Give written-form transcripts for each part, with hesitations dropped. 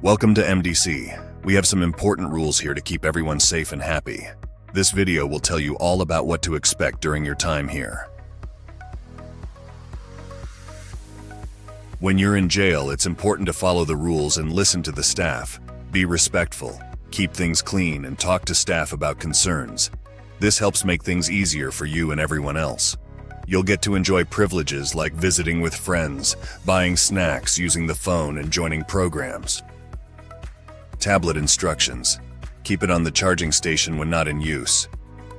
Welcome to MDC. We have some important rules here to keep everyone safe and happy. This video will tell you all about what to expect during your time here. When you're in jail, it's important to follow the rules and listen to the staff. Be respectful, keep things clean, and talk to staff about concerns. This helps make things easier for you and everyone else. You'll get to enjoy privileges like visiting with friends, buying snacks, using the phone, and joining programs. Tablet instructions. Keep it on the charging station when not in use.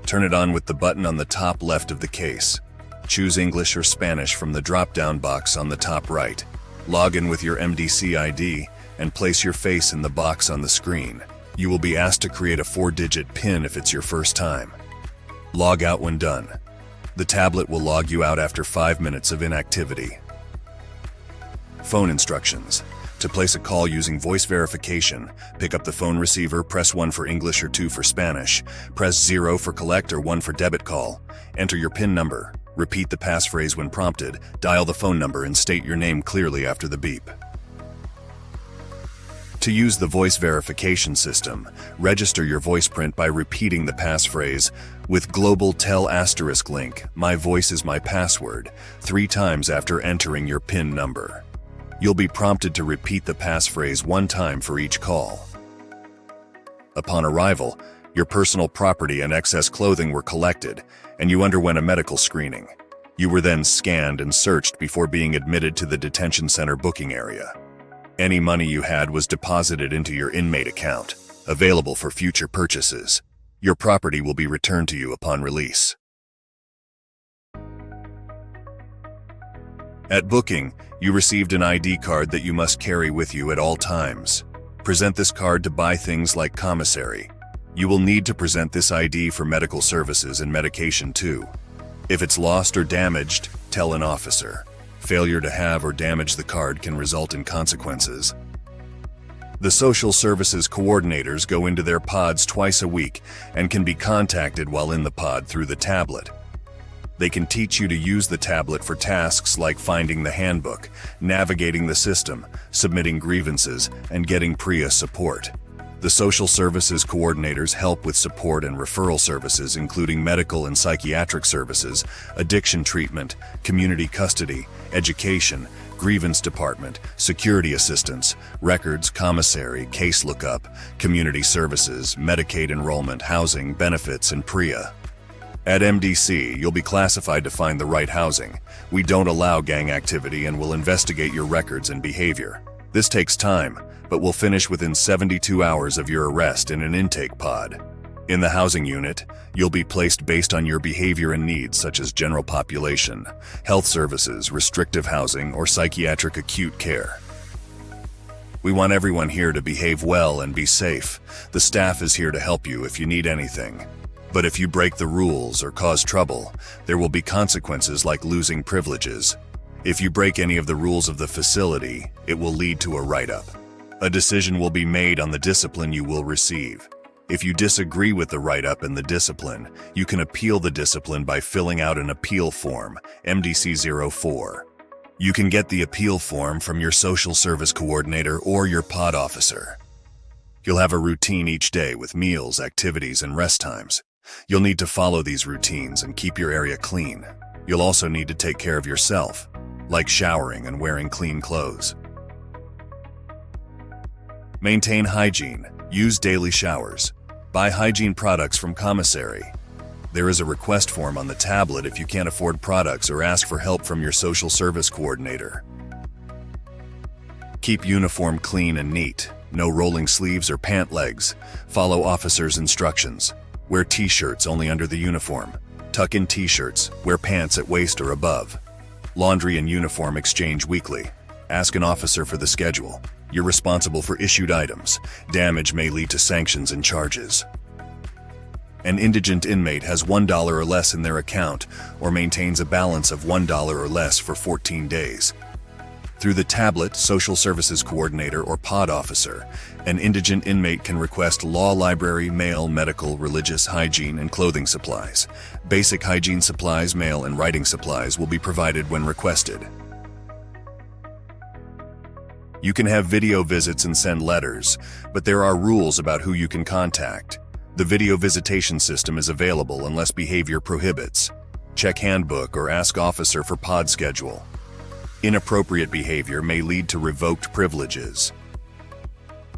Turn it on with the button on the top left of the case. Choose English or Spanish from the drop-down box on the top right. Log in with your MDC ID and place your face in the box on the screen. You will be asked to create a 4-digit PIN if it's your first time. Log out when done. The tablet will log you out after 5 minutes of inactivity. Phone instructions. To place a call using voice verification, pick up the phone receiver, press 1 for English or 2 for Spanish, press 0 for collect or 1 for debit call, enter your PIN number, repeat the passphrase when prompted, dial the phone number and state your name clearly after the beep. To use the voice verification system, register your voice print by repeating the passphrase with global tel asterisk link, my voice is my password, 3 times after entering your PIN number. You'll be prompted to repeat the passphrase 1 time for each call. Upon arrival, your personal property and excess clothing were collected, and you underwent a medical screening. You were then scanned and searched before being admitted to the detention center booking area. Any money you had was deposited into your inmate account, available for future purchases. Your property will be returned to you upon release. At booking, you received an ID card that you must carry with you at all times. Present this card to buy things like commissary. You will need to present this ID for medical services and medication too. If it's lost or damaged, tell an officer. Failure to have or damage the card can result in consequences. The social services coordinators go into their pods twice a week and can be contacted while in the pod through the tablet. They can teach you to use the tablet for tasks like finding the handbook, navigating the system, submitting grievances, and getting PREA support. The social services coordinators help with support and referral services including medical and psychiatric services, addiction treatment, community custody, education, grievance department, security assistance, records, commissary, case lookup, community services, Medicaid enrollment, housing, benefits, and PREA. At MDC, you'll be classified to find the right housing. We don't allow gang activity and will investigate your records and behavior. This takes time, but will finish within 72 hours of your arrest in an intake pod. In the housing unit, you'll be placed based on your behavior and needs such as general population, health services, restrictive housing, or psychiatric acute care. We want everyone here to behave well and be safe. The staff is here to help you if you need anything. But if you break the rules or cause trouble, there will be consequences like losing privileges. If you break any of the rules of the facility, it will lead to a write-up. A decision will be made on the discipline you will receive. If you disagree with the write-up and the discipline, you can appeal the discipline by filling out an appeal form, MDC 04. You can get the appeal form from your social service coordinator or your pod officer. You'll have a routine each day with meals, activities, and rest times. You'll need to follow these routines and keep your area clean. You'll also need to take care of yourself, like showering and wearing clean clothes. Maintain hygiene. Use daily showers. Buy hygiene products from commissary. There is a request form on the tablet if you can't afford products or ask for help from your social service coordinator. Keep uniform clean and neat. No rolling sleeves or pant legs. Follow officers' instructions. Wear t-shirts only under the uniform. Tuck in t-shirts. Wear pants at waist or above. Laundry and uniform exchange weekly. Ask an officer for the schedule. You're responsible for issued items. Damage may lead to sanctions and charges. An indigent inmate has $1 or less in their account or maintains a balance of $1 or less for 14 days. Through the tablet, social services coordinator, or pod officer, an indigent inmate can request law library, mail, medical, religious, hygiene, and clothing supplies. Basic hygiene supplies, mail, and writing supplies will be provided when requested. You can have video visits and send letters, but there are rules about who you can contact. The video visitation system is available unless behavior prohibits. Check handbook or ask officer for pod schedule. Inappropriate behavior may lead to revoked privileges.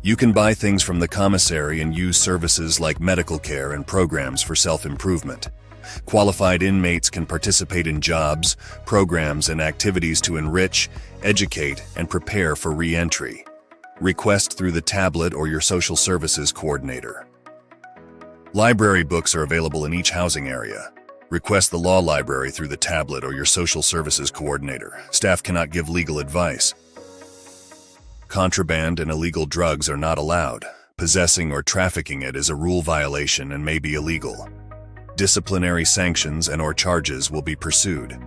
You can buy things from the commissary and use services like medical care and programs for self-improvement. Qualified inmates can participate in jobs, programs, and activities to enrich, educate, and prepare for re-entry. Request through the tablet or your social services coordinator. Library books are available in each housing area. Request the law library through the tablet or your social services coordinator. Staff cannot give legal advice. Contraband and illegal drugs are not allowed. Possessing or trafficking it is a rule violation and may be illegal. Disciplinary sanctions and/or charges will be pursued.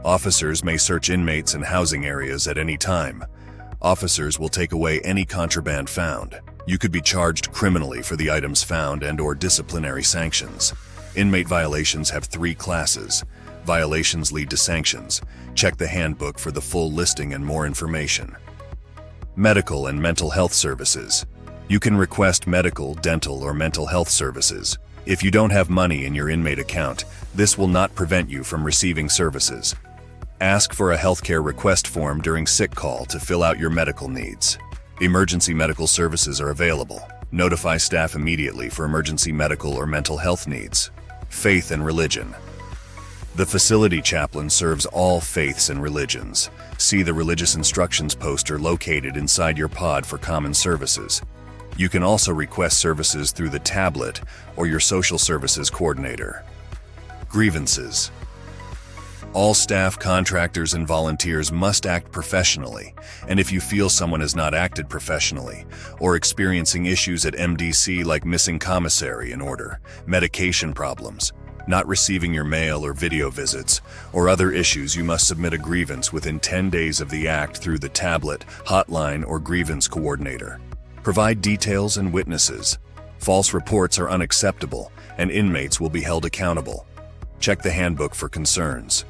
Officers may search inmates and housing areas at any time. Officers will take away any contraband found. You could be charged criminally for the items found and/or disciplinary sanctions. Inmate violations have 3 classes. Violations lead to sanctions. Check the handbook for the full listing and more information. Medical and mental health services. You can request medical, dental, or mental health services. If you don't have money in your inmate account, this will not prevent you from receiving services. Ask for a healthcare request form during sick call to fill out your medical needs. Emergency medical services are available. Notify staff immediately for emergency medical or mental health needs. Faith and religion. The facility chaplain serves all faiths and religions. See the religious instructions poster located inside your pod for common services. You can also request services through the tablet or your social services coordinator. Grievances. All staff, contractors, and volunteers must act professionally, and if you feel someone has not acted professionally or experiencing issues at MDC like missing commissary in order, medication problems, not receiving your mail or video visits, or other issues, you must submit a grievance within 10 days of the act through the tablet, hotline, or grievance coordinator. Provide details and witnesses. False reports are unacceptable, and inmates will be held accountable. Check the handbook for concerns.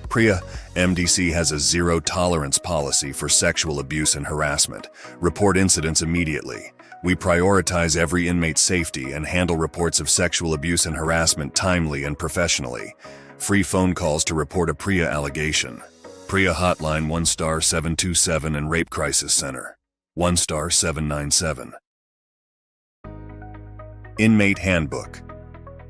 PRIA, MDC has a zero-tolerance policy for sexual abuse and harassment. Report incidents immediately. We prioritize every inmate's safety and handle reports of sexual abuse and harassment timely and professionally. Free phone calls to report a PRIA allegation. PRIA hotline 1*727 and Rape Crisis Center 1*797. Inmate Handbook.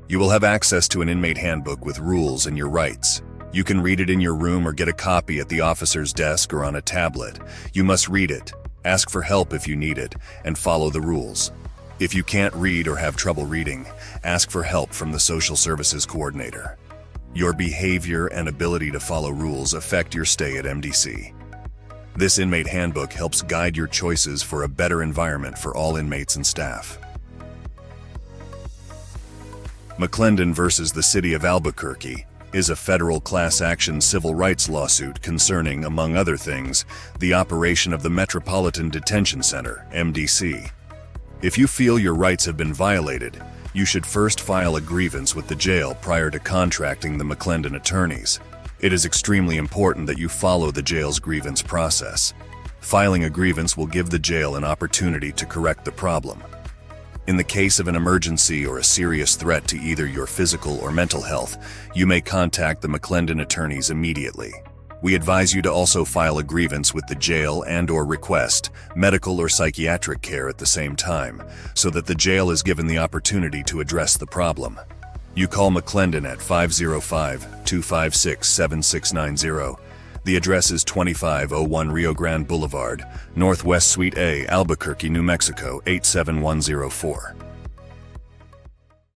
You will have access to an inmate handbook with rules and your rights. You can read it in your room or get a copy at the officer's desk or on a tablet. You must read it, ask for help if you need it, and follow the rules. If you can't read or have trouble reading, ask for help from the social services coordinator. Your behavior and ability to follow rules affect your stay at MDC. This inmate handbook helps guide your choices for a better environment for all inmates and staff. McClendon versus the City of Albuquerque is a federal class action civil rights lawsuit concerning, among other things, the operation of the Metropolitan Detention Center, MDC. If you feel your rights have been violated, you should first file a grievance with the jail prior to contracting the McClendon attorneys. It is extremely important that you follow the jail's grievance process. Filing a grievance will give the jail an opportunity to correct the problem. In the case of an emergency or a serious threat to either your physical or mental health, you may contact the McClendon attorneys immediately. We advise you to also file a grievance with the jail and/or request medical or psychiatric care at the same time, so that the jail is given the opportunity to address the problem. You call McClendon at 505-256-7690. The address is 2501 Rio Grande Boulevard, Northwest Suite A, Albuquerque, New Mexico 87104.